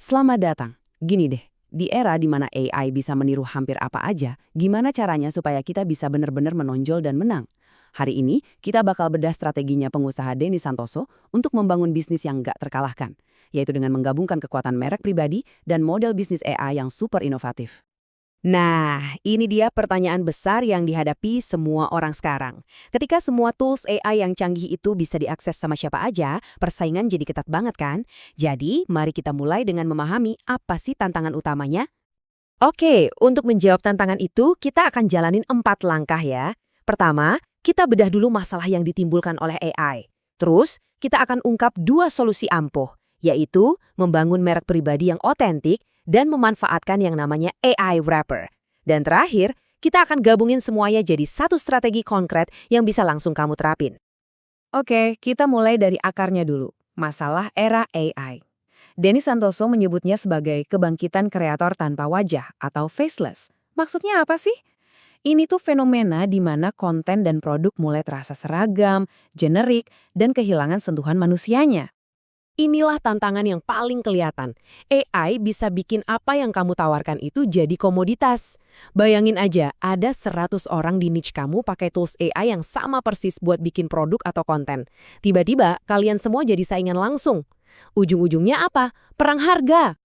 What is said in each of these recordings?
Selamat datang. Gini deh, di era di mana AI bisa meniru hampir apa aja, gimana caranya supaya kita bisa benar-benar menonjol dan menang? Hari ini, kita bakal bedah strateginya pengusaha Denny Santoso untuk membangun bisnis yang nggak terkalahkan, yaitu dengan menggabungkan kekuatan merek pribadi dan model bisnis AI yang super inovatif. Nah, ini dia pertanyaan besar yang dihadapi semua orang sekarang. Ketika semua tools AI yang canggih itu bisa diakses sama siapa aja, persaingan jadi ketat banget kan? Jadi, mari kita mulai dengan memahami apa sih tantangan utamanya. Oke, untuk menjawab tantangan itu, kita akan jalanin 4 langkah ya. Pertama, kita bedah dulu masalah yang ditimbulkan oleh AI. Terus, kita akan ungkap 2 solusi ampuh, yaitu membangun merek pribadi yang otentik dan memanfaatkan yang namanya AI wrapper. Dan terakhir, kita akan gabungin semuanya jadi satu strategi konkret yang bisa langsung kamu terapin. Oke, kita mulai dari akarnya dulu. Masalah era AI. Denny Santoso menyebutnya sebagai kebangkitan kreator tanpa wajah atau faceless. Maksudnya apa sih? Ini tuh fenomena di mana konten dan produk mulai terasa seragam, generik, dan kehilangan sentuhan manusianya. Inilah tantangan yang paling kelihatan. AI bisa bikin apa yang kamu tawarkan itu jadi komoditas. Bayangin aja, ada 100 orang di niche kamu pakai tools AI yang sama persis buat bikin produk atau konten. Tiba-tiba, kalian semua jadi saingan langsung. Ujung-ujungnya apa? Perang harga.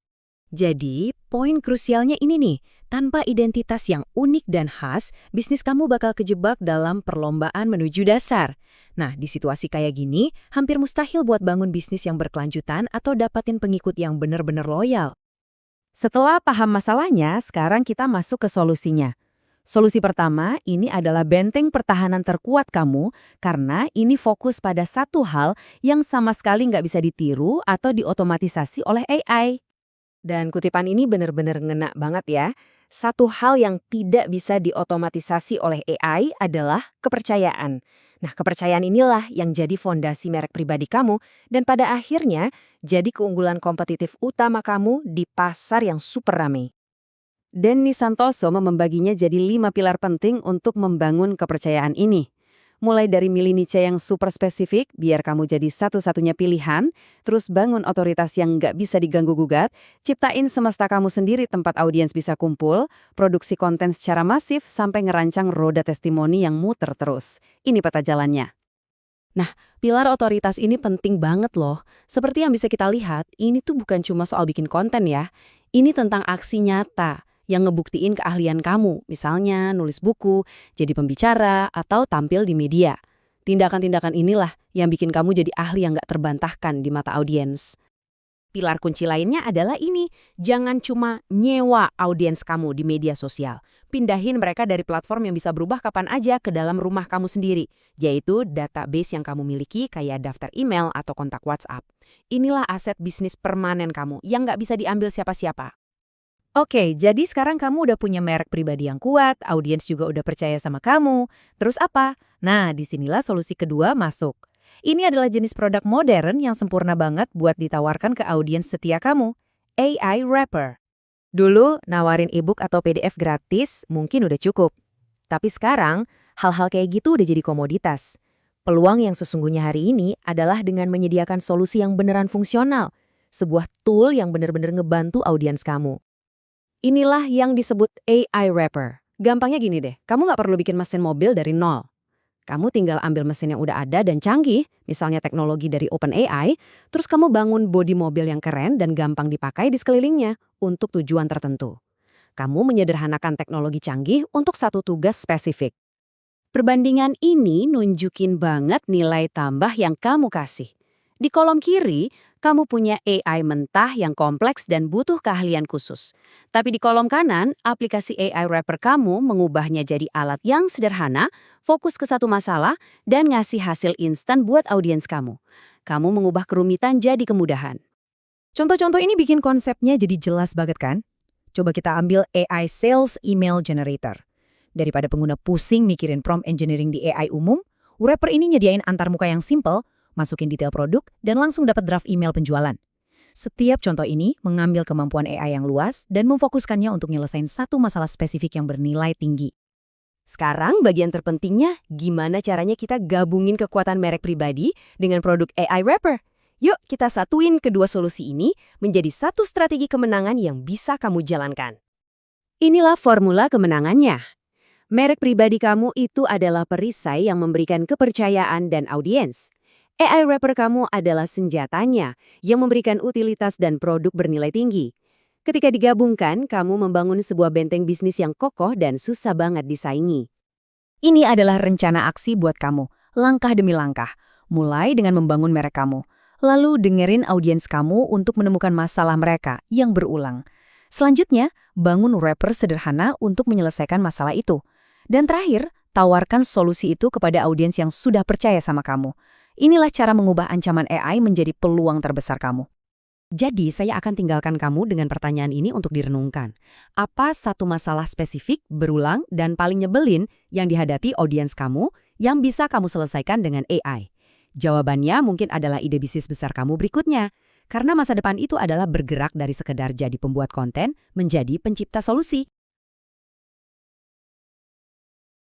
Jadi, poin krusialnya ini nih, tanpa identitas yang unik dan khas, bisnis kamu bakal kejebak dalam perlombaan menuju dasar. Nah, di situasi kayak gini, hampir mustahil buat bangun bisnis yang berkelanjutan atau dapatin pengikut yang benar-benar loyal. Setelah paham masalahnya, sekarang kita masuk ke solusinya. Solusi pertama, ini adalah benteng pertahanan terkuat kamu karena ini fokus pada satu hal yang sama sekali nggak bisa ditiru atau diotomatisasi oleh AI. Dan kutipan ini benar-benar ngena banget ya. Satu hal yang tidak bisa diotomatisasi oleh AI adalah kepercayaan. Nah, kepercayaan inilah yang jadi fondasi merek pribadi kamu dan pada akhirnya jadi keunggulan kompetitif utama kamu di pasar yang super ramai. Denny Santoso membaginya jadi 5 pilar penting untuk membangun kepercayaan ini. Mulai dari milih niche yang super spesifik, biar kamu jadi satu-satunya pilihan, terus bangun otoritas yang nggak bisa diganggu-gugat, ciptain semesta kamu sendiri tempat audiens bisa kumpul, produksi konten secara masif, sampai ngerancang roda testimoni yang muter terus. Ini peta jalannya. Nah, pilar otoritas ini penting banget loh. Seperti yang bisa kita lihat, ini tuh bukan cuma soal bikin konten ya. Ini tentang aksi nyata yang ngebuktiin keahlian kamu, misalnya nulis buku, jadi pembicara, atau tampil di media. Tindakan-tindakan inilah yang bikin kamu jadi ahli yang nggak terbantahkan di mata audiens. Pilar kunci lainnya adalah ini, jangan cuma nyewa audiens kamu di media sosial. Pindahin mereka dari platform yang bisa berubah kapan aja ke dalam rumah kamu sendiri, yaitu database yang kamu miliki kayak daftar email atau kontak WhatsApp. Inilah aset bisnis permanen kamu yang nggak bisa diambil siapa-siapa. Oke, jadi sekarang kamu udah punya merek pribadi yang kuat, audiens juga udah percaya sama kamu. Terus apa? Nah, disinilah solusi kedua masuk. Ini adalah jenis produk modern yang sempurna banget buat ditawarkan ke audiens setia kamu. AI Wrapper. Dulu, nawarin e-book atau PDF gratis mungkin udah cukup. Tapi sekarang, hal-hal kayak gitu udah jadi komoditas. Peluang yang sesungguhnya hari ini adalah dengan menyediakan solusi yang beneran fungsional. Sebuah tool yang bener-bener ngebantu audiens kamu. Inilah yang disebut AI Wrapper. Gampangnya gini deh, kamu nggak perlu bikin mesin mobil dari nol. Kamu tinggal ambil mesin yang udah ada dan canggih, misalnya teknologi dari OpenAI, terus kamu bangun bodi mobil yang keren dan gampang dipakai di sekelilingnya untuk tujuan tertentu. Kamu menyederhanakan teknologi canggih untuk satu tugas spesifik. Perbandingan ini nunjukin banget nilai tambah yang kamu kasih. Di kolom kiri, kamu punya AI mentah yang kompleks dan butuh keahlian khusus. Tapi di kolom kanan, aplikasi AI Wrapper kamu mengubahnya jadi alat yang sederhana, fokus ke satu masalah, dan ngasih hasil instan buat audiens kamu. Kamu mengubah kerumitan jadi kemudahan. Contoh-contoh ini bikin konsepnya jadi jelas banget kan? Coba kita ambil AI Sales Email Generator. Daripada pengguna pusing mikirin prompt engineering di AI umum, Wrapper ini nyediain antarmuka yang simple, masukin detail produk, dan langsung dapat draft email penjualan. Setiap contoh ini mengambil kemampuan AI yang luas dan memfokuskannya untuk nyelesain satu masalah spesifik yang bernilai tinggi. Sekarang bagian terpentingnya, gimana caranya kita gabungin kekuatan merek pribadi dengan produk AI Wrapper? Yuk kita satuin kedua solusi ini menjadi satu strategi kemenangan yang bisa kamu jalankan. Inilah formula kemenangannya. Merek pribadi kamu itu adalah perisai yang memberikan kepercayaan dan audiens. AI wrapper kamu adalah senjatanya yang memberikan utilitas dan produk bernilai tinggi. Ketika digabungkan, kamu membangun sebuah benteng bisnis yang kokoh dan susah banget disaingi. Ini adalah rencana aksi buat kamu, langkah demi langkah. Mulai dengan membangun merek kamu. Lalu dengerin audiens kamu untuk menemukan masalah mereka yang berulang. Selanjutnya, bangun wrapper sederhana untuk menyelesaikan masalah itu. Dan terakhir, tawarkan solusi itu kepada audiens yang sudah percaya sama kamu. Inilah cara mengubah ancaman AI menjadi peluang terbesar kamu. Jadi, saya akan tinggalkan kamu dengan pertanyaan ini untuk direnungkan. Apa satu masalah spesifik, berulang, dan paling nyebelin yang dihadapi audiens kamu yang bisa kamu selesaikan dengan AI? Jawabannya mungkin adalah ide bisnis besar kamu berikutnya. Karena masa depan itu adalah bergerak dari sekedar jadi pembuat konten menjadi pencipta solusi.